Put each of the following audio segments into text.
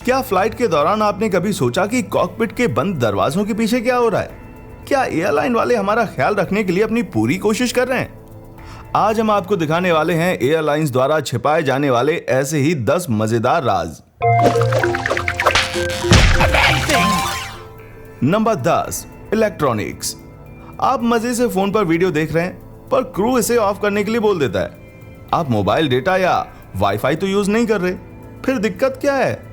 क्या फ्लाइट के दौरान आपने कभी सोचा कि कॉकपिट के बंद दरवाजों के पीछे क्या हो रहा है? क्या एयरलाइन वाले हमारा ख्याल रखने के लिए अपनी पूरी कोशिश कर रहे हैं? आज हम आपको दिखाने वाले हैं एयरलाइंस द्वारा छिपाए जाने वाले ऐसे ही 10 मजेदार राज। Number 10, electronics. आप मजे से फोन पर वीडियो देख रहे हैं, पर क्रू इसे ऑफ करने के लिए बोल देता है। आप मोबाइल डेटा या वाईफाई तो यूज नहीं कर रहे, फिर दिक्कत क्या है?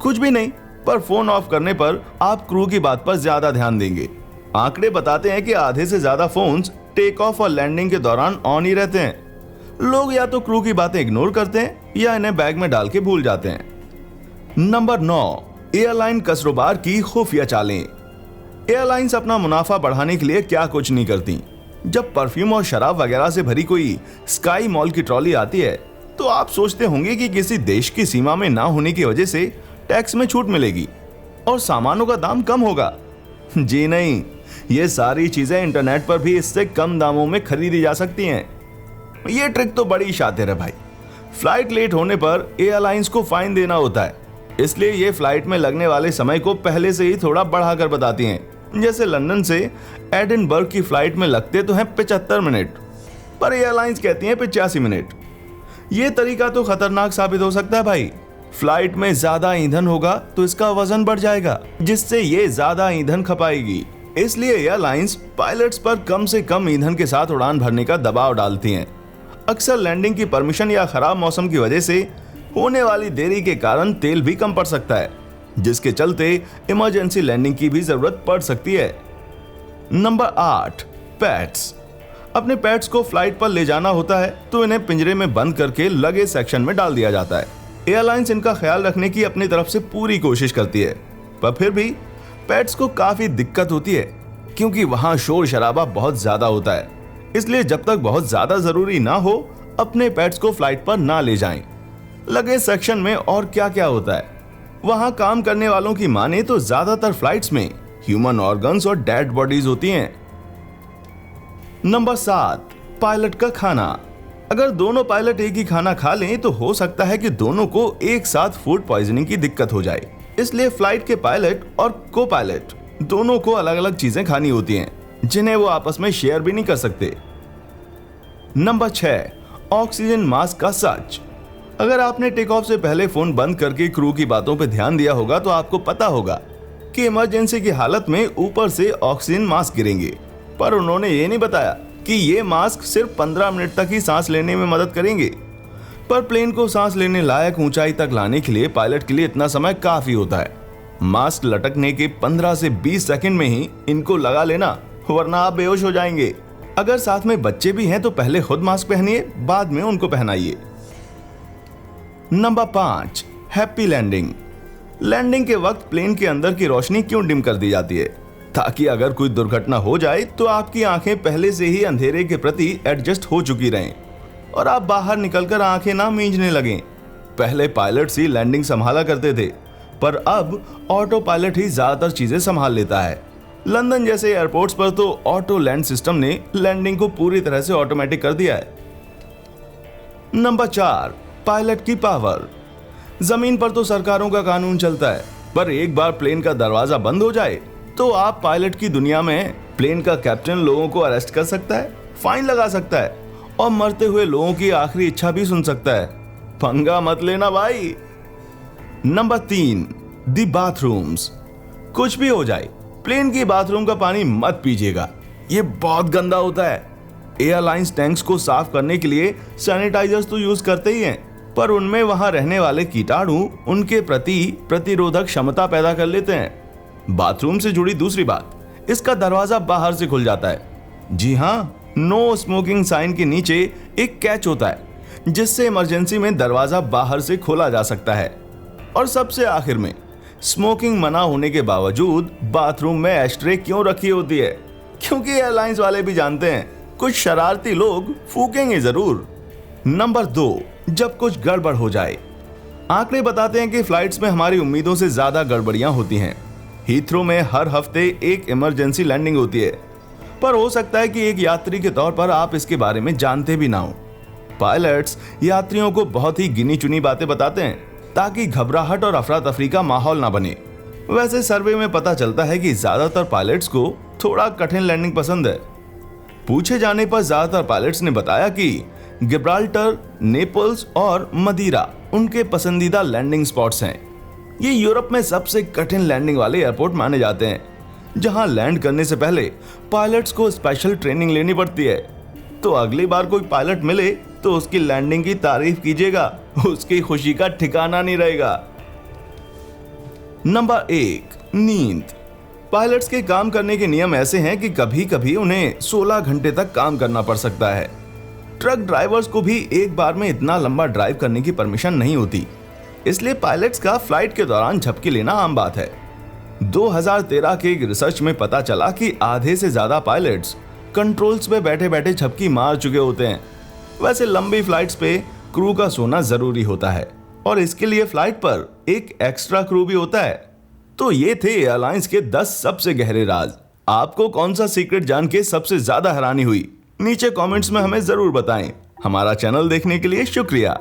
कुछ भी नहीं, पर फोन ऑफ करने पर आप क्रू की बात पर ज्यादा ध्यान देंगे। आंकड़े बताते हैं कि आधे से ज्यादा फोन्स टेक ऑफ और लैंडिंग के दौरान ऑन ही रहते हैं। लोग या तो क्रू की बातें इग्नोर करते हैं या इन्हें बैग में डाल के भूल जाते हैं। नंबर 9, एयरलाइन कसरोबार की खुफिया चालें। एयरलाइंस अपना मुनाफा बढ़ाने के लिए क्या कुछ नहीं करती। जब परफ्यूम और शराब वगैरह से भरी कोई स्काई मॉल की ट्रॉली आती है तो आप सोचते होंगे कि किसी देश की सीमा में ना होने की वजह से टैक्स में छूट मिलेगी और सामानों का दाम कम होगा। जी नहीं, ये सारी चीजें इंटरनेट पर भी इससे कम दामों में खरीदी जा सकती हैं। ये ट्रिक तो बड़ी शातिर है भाई। फ्लाइट लेट होने पर एयरलाइंस को फाइन देना होता है, इसलिए ये फ्लाइट में लगने वाले समय को पहले से ही थोड़ा बढ़ाकर बताती हैं। जैसे लंदन से एडिनबर्ग की फ्लाइट में लगते तो हैं 75 मिनट, पर एयरलाइंस कहती हैं 85 मिनट। ये तरीका तो खतरनाक साबित हो सकता है भाई। फ्लाइट में ज्यादा ईंधन होगा तो इसका वजन बढ़ जाएगा, जिससे ये ज्यादा ईंधन खपाएगी। इसलिए एयरलाइंस पायलट्स पर कम से कम ईंधन के साथ उड़ान भरने का दबाव डालती हैं। अक्सर लैंडिंग की परमिशन या खराब मौसम की वजह से होने वाली देरी के कारण तेल भी कम पड़ सकता है, जिसके चलते इमरजेंसी लैंडिंग की भी जरूरत पड़ सकती है। Number 8, pets. अपने पेट्स को फ्लाइट पर ले जाना होता है तो इन्हें पिंजरे में बंद करके लगेज सेक्शन में डाल दिया जाता है। एयरलाइंस इनका ख्याल रखने की अपनी तरफ से पूरी कोशिश करती है, पर फिर भी पेट्स को काफी दिक्कत होती है क्योंकि वहां शोर शराबा बहुत ज्यादा होता है। इसलिए जब तक बहुत ज्यादा जरूरी ना हो, अपने पेट्स को फ्लाइट पर ना ले जाएं। लगेज सेक्शन में और क्या क्या होता है, वहां काम करने वालों की माने तो ज्यादातर फ्लाइट्स में ह्यूमन ऑर्गन्स और डेड बॉडीज होती हैं। नंबर 7, पायलट का खाना। अगर दोनों पायलट एक ही खाना खा लें तो हो सकता है कि दोनों को एक साथ फूड पॉइजनिंग की दिक्कत हो जाए। इसलिए फ्लाइट के पायलट और को पायलट दोनों को अलग अलग चीजें खानी होती हैं, जिन्हें वो आपस में शेयर भी नहीं कर सकते। नंबर 6, ऑक्सीजन मास्क का सच। अगर आपने टेक ऑफ से पहले फोन बंद करके क्रू की बातों पर ध्यान दिया होगा तो आपको पता होगा कि इमरजेंसी की हालत में ऊपर से ऑक्सीजन मास्क गिरेंगे, पर उन्होंने ये नहीं बताया कि ये मास्क सिर्फ 15 मिनट तक ही सांस लेने में मदद करेंगे। पर प्लेन को सांस लेने लायक ऊंचाई तक लाने के लिए पायलट के लिए इतना समय काफी होता है। मास्क लटकने के 15 से 20 सेकंड में ही इनको लगा लेना, वरना आप बेहोश हो जाएंगे। अगर साथ में बच्चे भी हैं तो पहले खुद मास्क पहनिए, बाद में उनको पहनाइए। Number 5, happy landing. लैंडिंग के वक्त प्लेन के अंदर की रोशनी क्यों डिम कर दी जाती है? ताकि अगर कोई दुर्घटना हो जाए तो आपकी आंखें पहले से ही अंधेरे के प्रति एडजस्ट हो चुकी रहें और आप बाहर निकलकर आंखें ना मींचने लगें। पहले पायलट्स ही लैंडिंग संभाला करते थे, पर अब ऑटो पायलट ही ज्यादातर चीजें संभाल लेता है। लंदन जैसे एयरपोर्ट्स पर तो ऑटो लैंड सिस्टम ने लैंडिंग को पूरी तरह से ऑटोमेटिक कर दिया है। नंबर 4, पायलट की पावर। जमीन पर तो सरकारों का कानून चलता है, पर एक बार प्लेन का दरवाजा बंद हो जाए तो आप पायलट की दुनिया में प्लेन का कैप्टन लोगों को अरेस्ट कर सकता है, फाइन लगा सकता है और मरते हुए लोगों की आखिरी इच्छा भी सुन सकता है। पंगा मत लेना भाई। नंबर 3, दी बाथरूम्स। कुछ भी हो जाए, प्लेन की बाथरूम का पानी मत पीजिएगा, ये बहुत गंदा होता है। एयरलाइंस टैंक्स को साफ करने के लिए सैनिटाइजर्स तो यूज करते ही हैं, पर उनमें वहां रहने वाले कीटाणु उनके प्रति प्रतिरोधक क्षमता पैदा कर लेते हैं। बाथरूम से जुड़ी दूसरी बात, इसका दरवाजा बाहर से खुल जाता है। जी हाँ, नो स्मोकिंग साइन के नीचे एक कैच होता है, जिससे इमरजेंसी में दरवाजा बाहर से खोला जा सकता है। और सबसे आखिर में, स्मोकिंग मना होने के बावजूद बाथरूम में एस्ट्रे क्यों रखी होती है? क्योंकि एयरलाइंस वाले भी जानते हैं कुछ शरारती लोग फूकेंगे जरूर। नंबर 2, जब कुछ गड़बड़ हो जाए। आंकड़े बताते हैं कि फ्लाइट्स में हमारी उम्मीदों से ज्यादा गड़बड़ियां होती हैं। हीथ्रो में हर हफ्ते एक इमरजेंसी लैंडिंग होती है, पर हो सकता है कि एक यात्री के तौर पर आप इसके बारे में जानते भी ना हो। पायलट्स यात्रियों को बहुत ही गिनी चुनी बातें बताते हैं, ताकि घबराहट और अफरा तफरी का माहौल ना बने। वैसे सर्वे में पता चलता है कि ज्यादातर पायलट्स को थोड़ा कठिन लैंडिंग पसंद है। पूछे जाने पर ज्यादातर पायलट्स ने बताया कि गिब्राल्टर, नेपल्स और मदीरा उनके पसंदीदा लैंडिंग स्पॉट्स हैं। ये यूरोप में सबसे कठिन लैंडिंग वाले एयरपोर्ट माने जाते हैं, जहां लैंड करने से पहले पायलट्स को स्पेशल ट्रेनिंग लेनी पड़ती है। तो अगली बार कोई पायलट मिले तो उसकी लैंडिंग की तारीफ कीजिएगा, उसकी खुशी का ठिकाना नहीं रहेगा। नंबर 1, नींद। पायलट्स के काम करने के नियम ऐसे हैं कि कभी कभी उन्हें 16 घंटे तक काम करना पड़ सकता है। ट्रक ड्राइवर्स को भी एक बार में इतना लंबा ड्राइव करने की परमिशन नहीं होती, इसलिए पायलट्स का फ्लाइट के दौरान झपकी लेना आम बात है। 2013 के एक रिसर्च में पता चला कि आधे से ज्यादा पायलट्स कंट्रोल्स पे बैठे बैठे झपकी मार चुके होते हैं। वैसे लंबी फ्लाइट्स पे क्रू का सोना जरूरी होता है और इसके लिए फ्लाइट पर एक एक्स्ट्रा क्रू भी होता है। तो ये थे एयरलाइंस के 10 सबसे गहरे राज। आपको कौन सा सीक्रेट जान के सबसे ज्यादा हैरानी हुई? नीचे कमेंट्स में हमें जरूर बताएं। हमारा चैनल देखने के लिए शुक्रिया।